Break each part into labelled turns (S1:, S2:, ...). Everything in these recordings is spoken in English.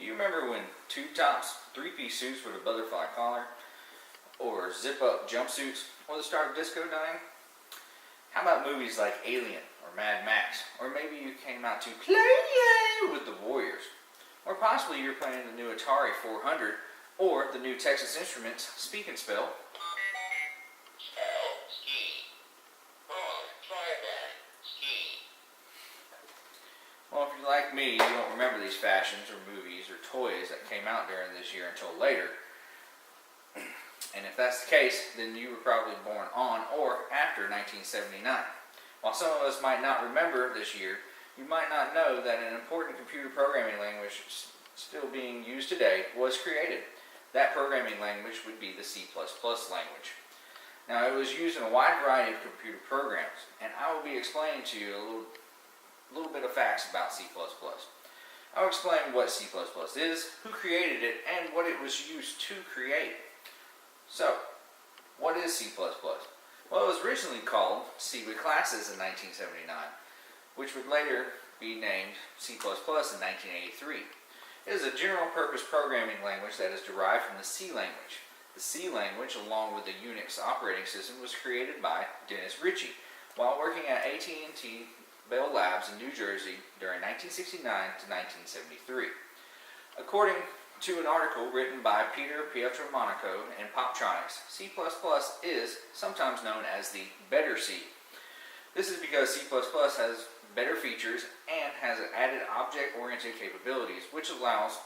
S1: Do you remember when two-tops, three-piece suits with a butterfly collar, or zip-up jumpsuits, or the start of disco dying? How about movies like Alien or Mad Max? Or maybe you came out to play with the Warriors. Or possibly you're playing the new Atari 400 or the new Texas Instruments Speak and Spell. Well, if you're like me, you don't remember these fashions or movies or toys that came out during this year until later. And if that's the case, then you were probably born on or after 1979. While some of us might not remember this year, you might not know that an important computer programming language still being used today was created. That programming language would be the C++ language. Now, it was used in a wide variety of computer programs, and I will be explaining to you a little bit of facts about C++. I'll explain what C++ is, who created it, and what it was used to create. So, what is C++? Well, it was originally called C with classes in 1979, which would later be named C++ in 1983. It is a general-purpose programming language that is derived from the C language. The C language, along with the Unix operating system, was created by Dennis Ritchie while working at AT&T Bell Labs in New Jersey during 1969 to 1973. According to an article written by Peter Pietromonaco in Poptronics, C++ is sometimes known as the better C. This is because C++ has better features and has added object-oriented capabilities, which allows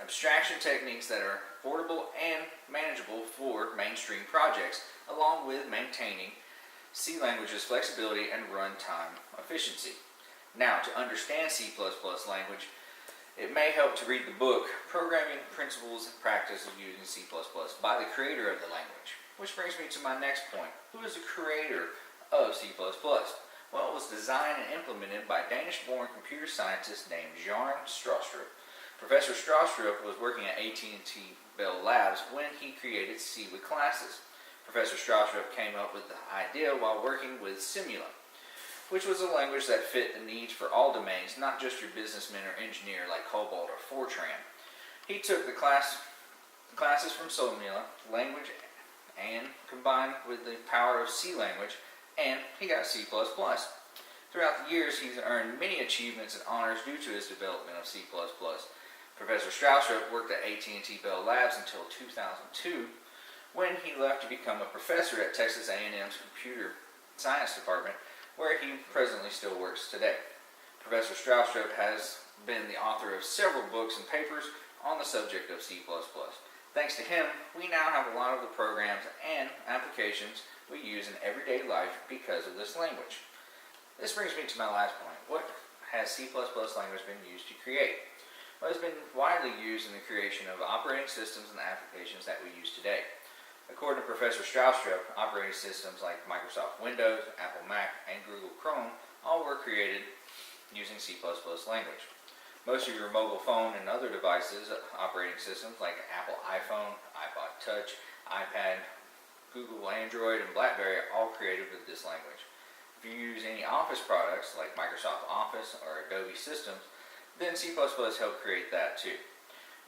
S1: abstraction techniques that are portable and manageable for mainstream projects, along with maintaining C language's flexibility and runtime efficiency. Now, to understand C++ language, it may help to read the book, Programming Principles and Practices Using C++ by the creator of the language. Which brings me to my next point. Who is the creator of C++? Well, it was designed and implemented by Danish-born computer scientist named Bjarne Stroustrup. Professor Stroustrup was working at AT&T Bell Labs when he created C with classes. Professor Stroustrup came up with the idea while working with Simula, which was a language that fit the needs for all domains, not just your businessman or engineer like COBOL or Fortran. He took the classes from Simula language and combined with the power of C language, and he got C++. Throughout the years, he's earned many achievements and honors due to his development of C++. Professor Stroustrup worked at AT&T Bell Labs until 2002, when he left to become a professor at Texas A&M's Computer Science Department, where he presently still works today. Professor Stroustrup has been the author of several books and papers on the subject of C++. Thanks to him, we now have a lot of the programs and applications we use in everyday life because of this language. This brings me to my last point. What has C++ language been used to create? Well, it's been widely used in the creation of operating systems and applications that we use today. According to Professor Stroustrup, operating systems like Microsoft Windows, Apple Mac, and Google Chrome all were created using C++ language. Most of your mobile phone and other devices, operating systems like Apple iPhone, iPod Touch, iPad, Google Android, and BlackBerry are all created with this language. If you use any Office products like Microsoft Office or Adobe Systems, then C++ helped create that too.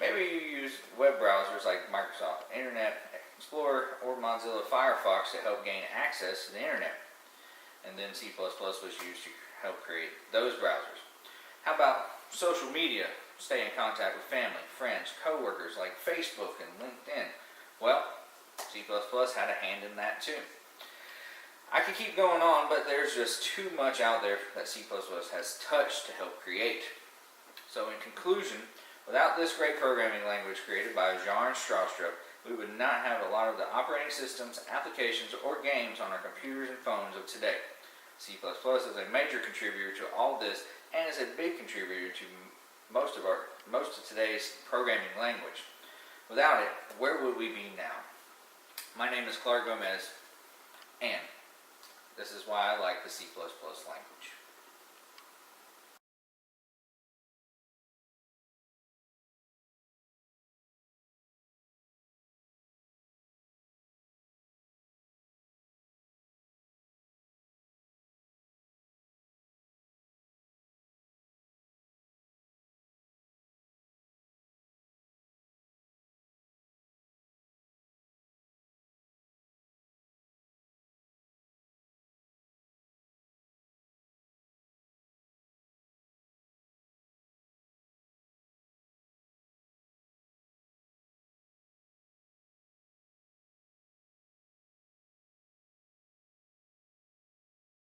S1: Maybe you use web browsers like Microsoft Internet Explorer or Mozilla Firefox to help gain access to the internet. And then C++ was used to help create those browsers. How about social media? Stay in contact with family, friends, co-workers like Facebook and LinkedIn. Well, C++ had a hand in that too. I could keep going on, but there's just too much out there that C++ has touched to help create. So in conclusion, without this great programming language created by Bjarne Stroustrup, we would not have a lot of the operating systems, applications, or games on our computers and phones of today. C++ is a major contributor to all this and is a big contributor to most of today's programming language. Without it, where would we be now? My name is Clark Gomez, and this is why I like the C++ language.